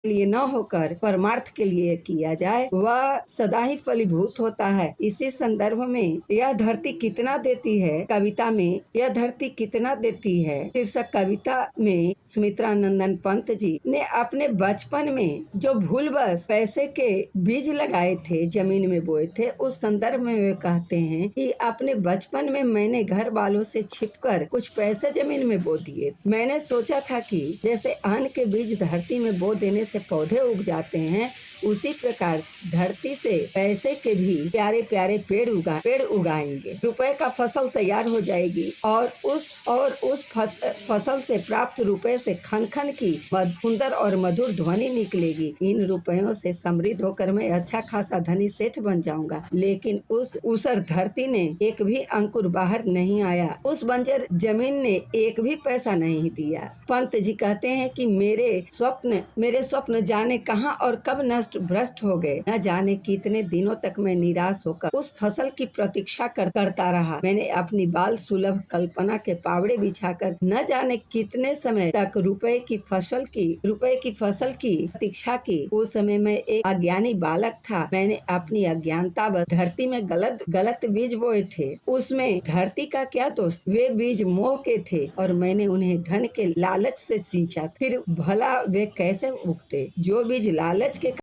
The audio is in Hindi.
लिए न होकर परमार्थ के लिए किया जाए, वह सदा ही फलीभूत होता है। इसी संदर्भ में यह धरती कितना देती है, कविता में यह धरती कितना देती है शीर्षक कविता में सुमित्रा नंदन पंत जी ने अपने बचपन में जो भूलवश पैसे के बीज लगाए थे, जमीन में बोए थे, उस संदर्भ में वे कहते हैं कि अपने बचपन में मैंने घर वालों से छिपकर कुछ पैसे जमीन में बो दिए। मैंने सोचा था कि जैसे अन्न के बीज धरती में बो देने से पौधे उग जाते हैं, उसी प्रकार धरती से पैसे के भी प्यारे प्यारे पेड़ उगाएंगे। रुपए का फसल तैयार हो जाएगी और उस फसल से प्राप्त रुपए से खन खन की सुंदर और मधुर ध्वनि निकलेगी। इन रुपयों से समृद्ध होकर मैं अच्छा खासा धनी सेठ बन जाऊंगा। लेकिन उस ऊसर धरती ने एक भी अंकुर बाहर नहीं आया, उस बंजर जमीन ने एक भी पैसा नहीं दिया। पंत जी कहते हैं कि मेरे स्वप्न जाने कहां और कब नष्ट भ्रष्ट हो गए। न जाने कितने दिनों तक मैं निराश होकर उस फसल की प्रतीक्षा करता रहा। मैंने अपनी बाल सुलभ कल्पना के पावड़े बिछाकर न जाने कितने समय तक रुपए की फसल की प्रतीक्षा की। उस समय मैं एक अज्ञानी बालक था। मैंने अपनी अज्ञानता धरती में गलत बीज बोए थे। उसमें धरती का क्या दोष, वे बीज मोह के थे और मैंने उन्हें धन के लालच से सींचा। फिर भला वे कैसे उगते? जो बीज लालच के